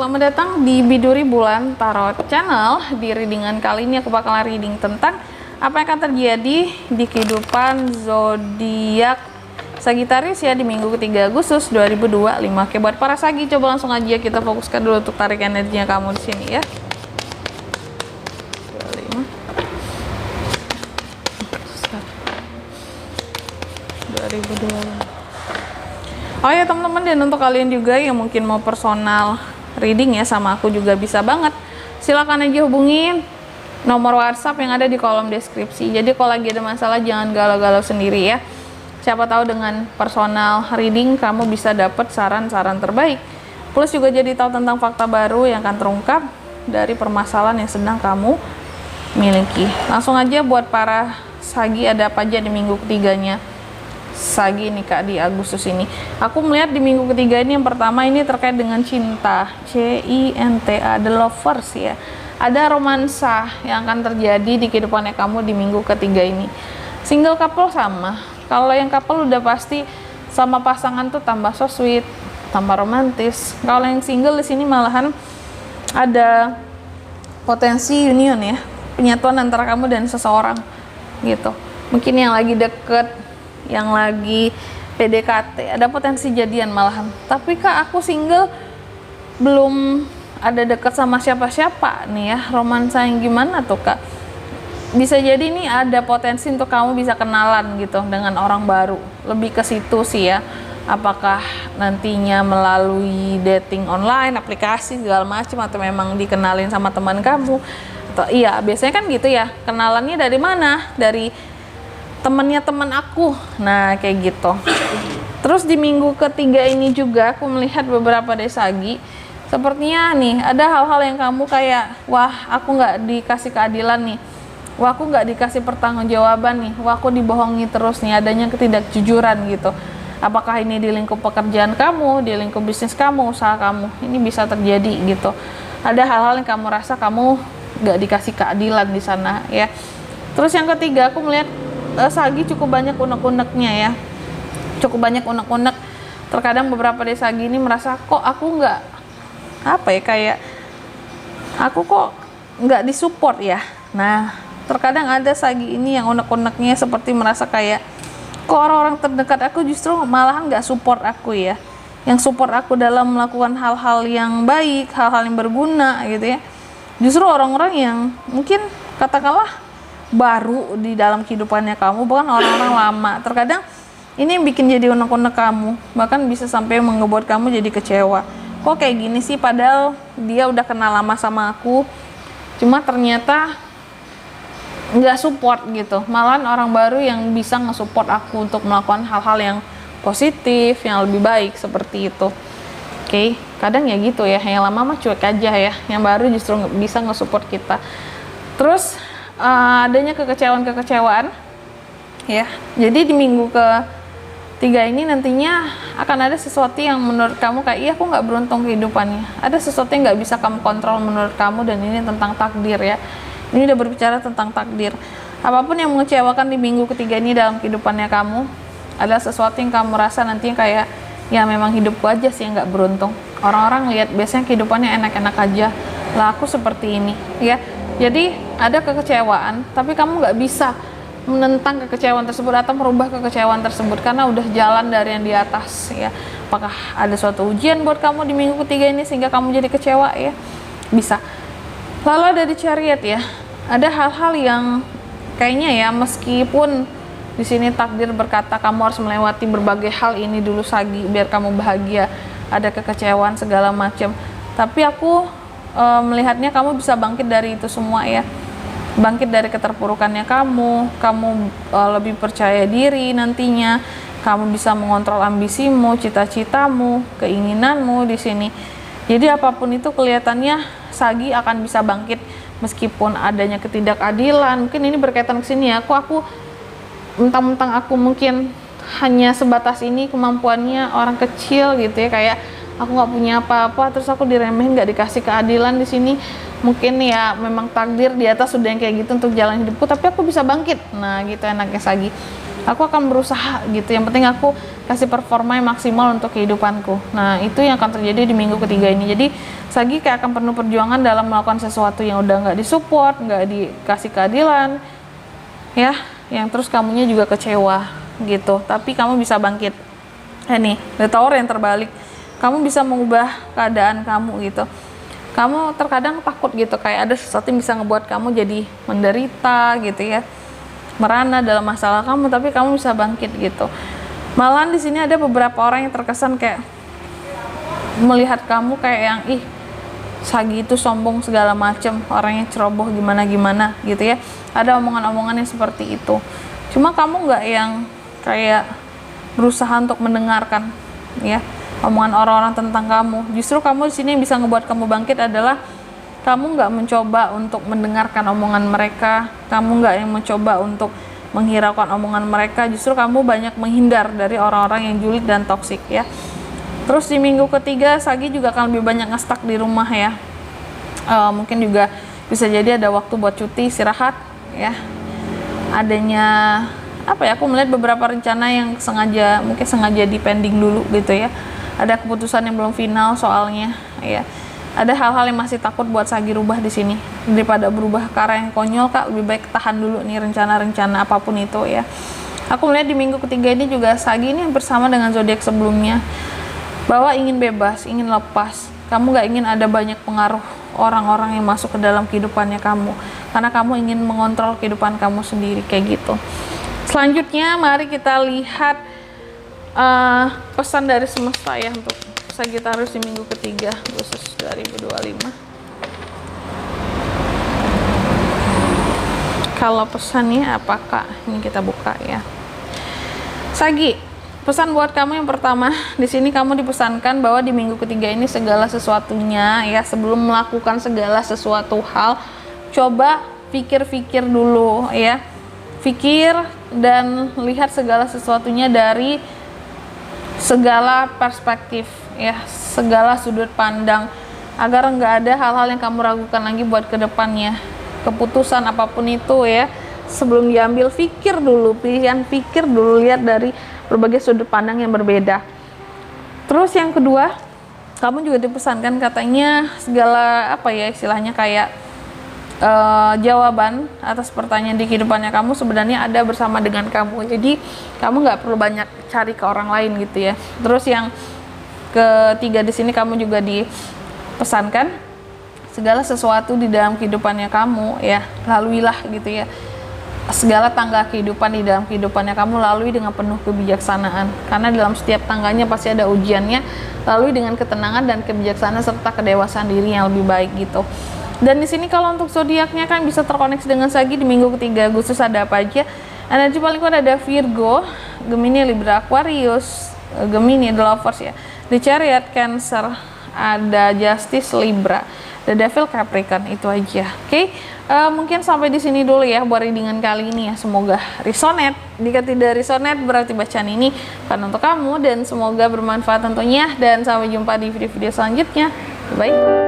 selamat datang di Biduri Bulan Tarot Channel. Di readingan kali ini aku bakalan reading tentang apa yang akan terjadi di kehidupan zodiak Sagittarius ya di minggu ketiga Agustus 2025. Oke, buat para Sagi coba langsung aja kita fokuskan dulu untuk tarik energinya kamu di sini ya. 2025. Oh ya teman-teman, dan untuk kalian juga yang mungkin mau personal reading ya sama aku juga bisa banget. Silakan aja hubungin nomor WhatsApp yang ada di kolom deskripsi. Jadi kalau lagi ada masalah jangan galau-galau sendiri ya. Siapa tahu dengan personal reading kamu bisa dapat saran-saran terbaik. Plus juga jadi tahu tentang fakta baru yang akan terungkap dari permasalahan yang sedang kamu miliki. Langsung aja buat para Sagi, ada apa aja di minggu ketiganya Sagi nih Kak di Agustus ini. Aku melihat di minggu ketiga ini yang pertama ini terkait dengan cinta, CINTA, the lovers ya. Ada romansa yang akan terjadi di kehidupannya kamu di minggu ketiga ini. Single couple sama. Kalau yang couple udah pasti sama pasangan tuh tambah so sweet, tambah romantis. Kalau yang single di sini malahan ada potensi union ya, penyatuan antara kamu dan seseorang gitu. Mungkin yang lagi deket, yang lagi PDKT, ada potensi jadian malahan. Tapi Kak, aku single, belum ada deket sama siapa-siapa nih ya. Romansa yang gimana tuh Kak? Bisa jadi nih ada potensi untuk kamu bisa kenalan gitu dengan orang baru. Lebih ke situ sih ya. Apakah nantinya melalui dating online, aplikasi segala macam, atau memang dikenalin sama teman kamu? Atau iya, biasanya kan gitu ya. Kenalannya dari mana? Dari temennya teman aku. Nah kayak gitu. Terus di minggu ketiga ini juga aku melihat beberapa dari Sagi, sepertinya nih ada hal-hal yang kamu kayak, wah aku nggak dikasih keadilan nih, wah aku nggak dikasih pertanggungjawaban nih, wah aku dibohongi terus nih, adanya ketidakjujuran gitu. Apakah ini di lingkup pekerjaan kamu, di lingkup bisnis kamu, usaha kamu, ini bisa terjadi gitu. Ada hal-hal yang kamu rasa kamu nggak dikasih keadilan di sana ya. Terus yang ketiga aku melihat Sagi cukup banyak unek-uneknya ya, cukup banyak unek-unek. Terkadang beberapa dari Sagi ini merasa kok aku nggak apa ya, kayak aku kok nggak disupport ya. Nah terkadang ada Sagi ini yang unek-uneknya seperti merasa kayak kok orang-orang terdekat aku justru malahan nggak support aku ya, yang support aku dalam melakukan hal-hal yang baik, hal-hal yang berguna gitu ya, justru orang-orang yang mungkin katakanlah baru di dalam kehidupannya kamu, bukan orang-orang lama. Terkadang ini yang bikin jadi unek-unek kamu, bahkan bisa sampai membuat kamu jadi kecewa. Kok kayak gini sih, padahal dia udah kenal lama sama aku, cuma ternyata nggak support gitu. Malahan orang baru yang bisa nge-support aku untuk melakukan hal-hal yang positif, yang lebih baik seperti itu. Oke, kadang ya gitu ya, yang lama mah cuek aja ya, yang baru justru bisa nge-support kita. Terus adanya kekecewaan ya. Jadi di minggu ketiga ini nantinya akan ada sesuatu yang menurut kamu kayak, iya aku nggak beruntung kehidupannya. Ada sesuatu yang nggak bisa kamu kontrol menurut kamu, dan ini tentang takdir ya. Ini udah berbicara tentang takdir. Apapun yang mengecewakan di minggu ketiga ini dalam kehidupannya kamu, adalah sesuatu yang kamu rasa nantinya kayak, ya memang hidupku aja sih yang nggak beruntung. Orang-orang lihat biasanya kehidupannya enak-enak aja, lah aku seperti ini ya. Jadi ada kekecewaan, tapi kamu nggak bisa menentang kekecewaan tersebut atau merubah kekecewaan tersebut karena udah jalan dari yang di atas ya. Apakah ada suatu ujian buat kamu di minggu ketiga ini sehingga kamu jadi kecewa ya? Bisa. Lalu ada di Chariot ya, ada hal-hal yang kayaknya ya, meskipun di sini takdir berkata kamu harus melewati berbagai hal ini dulu Sagi biar kamu bahagia, ada kekecewaan segala macam, tapi aku melihatnya kamu bisa bangkit dari itu semua ya. Bangkit dari keterpurukannya kamu lebih percaya diri nantinya, kamu bisa mengontrol ambisimu, cita-citamu, keinginanmu di sini. Jadi apapun itu kelihatannya Sagi akan bisa bangkit meskipun adanya ketidakadilan. Mungkin ini berkaitan ke sini ya, aku mentang-mentang aku mungkin hanya sebatas ini kemampuannya, orang kecil gitu ya, kayak aku nggak punya apa-apa, terus aku diremehin, nggak dikasih keadilan di sini. Mungkin ya memang takdir di atas sudah yang kayak gitu untuk jalan hidupku, tapi aku bisa bangkit. Nah gitu enaknya Sagi. Aku akan berusaha gitu, yang penting aku kasih performa yang maksimal untuk kehidupanku. Nah, itu yang akan terjadi di minggu ketiga ini. Jadi Sagi kayak akan penuh perjuangan dalam melakukan sesuatu yang udah nggak disupport, nggak dikasih keadilan, ya, yang terus kamunya juga kecewa gitu. Tapi kamu bisa bangkit. Nih, The Tower yang terbalik. Kamu bisa mengubah keadaan kamu gitu. Kamu terkadang takut gitu, kayak ada sesuatu yang bisa ngebuat kamu jadi menderita gitu ya, merana dalam masalah kamu, tapi kamu bisa bangkit gitu. Malahan di sini ada beberapa orang yang terkesan kayak melihat kamu kayak yang Sagi itu sombong segala macem, orangnya ceroboh gimana-gimana gitu ya. Ada omongan-omongan yang seperti itu. Cuma kamu nggak yang kayak berusaha untuk mendengarkan ya omongan orang-orang tentang kamu. Justru kamu di sini yang bisa ngebuat kamu bangkit adalah kamu nggak mencoba untuk mendengarkan omongan mereka, kamu nggak yang mencoba untuk menghiraukan omongan mereka, justru kamu banyak menghindar dari orang-orang yang julid dan toksik ya. Terus di minggu ketiga Sagi juga akan lebih banyak nge-stuck di rumah ya. Mungkin juga bisa jadi ada waktu buat cuti, istirahat ya. Adanya apa ya, aku melihat beberapa rencana yang mungkin sengaja dipending dulu gitu ya. Ada keputusan yang belum final soalnya ya. Ada hal-hal yang masih takut buat Sagi rubah di sini. Daripada berubah ke arah yang konyol, Kak, lebih baik tahan dulu nih rencana-rencana apapun itu ya. Aku melihat di minggu ketiga ini juga Sagi ini bersama dengan zodiak sebelumnya, bahwa ingin bebas, ingin lepas. Kamu gak ingin ada banyak pengaruh orang-orang yang masuk ke dalam kehidupannya kamu, karena kamu ingin mengontrol kehidupan kamu sendiri kayak gitu. Selanjutnya mari kita lihat pesan dari semesta ya untuk Sagittarius di minggu ketiga Agustus 2025. Kalau pesannya apakah? Ini kita buka ya. Sagi, pesan buat kamu yang pertama, di sini kamu dipesankan bahwa di minggu ketiga ini segala sesuatunya ya, sebelum melakukan segala sesuatu hal, coba pikir-pikir dulu ya. Pikir dan lihat segala sesuatunya dari segala perspektif ya, segala sudut pandang, agar nggak ada hal-hal yang kamu ragukan lagi buat kedepannya. Keputusan apapun itu ya, sebelum diambil pikir dulu, pikir dulu, lihat dari berbagai sudut pandang yang berbeda. Terus yang kedua, kamu juga dipesankan katanya segala apa ya istilahnya kayak jawaban atas pertanyaan di kehidupannya kamu sebenarnya ada bersama dengan kamu. Jadi kamu nggak perlu banyak cari ke orang lain gitu ya. Terus yang ketiga di sini kamu juga dipesankan segala sesuatu di dalam kehidupannya kamu ya, laluilah gitu ya. Segala tangga kehidupan di dalam kehidupannya kamu lalui dengan penuh kebijaksanaan, karena dalam setiap tangganya pasti ada ujiannya. Lalui dengan ketenangan dan kebijaksanaan serta kedewasaan diri yang lebih baik gitu. Dan di sini kalau untuk zodiaknya kan bisa terkoneksi dengan Sagi di minggu ketiga Agustus ada apa aja? Energi paling kuat ada Virgo, Gemini, Libra, Aquarius, Gemini, The Lovers ya. The Chariot, Cancer, ada Justice, Libra, The Devil, Capricorn, itu aja. Oke. Mungkin sampai di sini dulu ya buat readingan kali ini ya. Semoga resonate. Jika tidak resonate berarti bacaan ini bukan untuk kamu, dan semoga bermanfaat tentunya, dan sampai jumpa di video-video selanjutnya. Bye.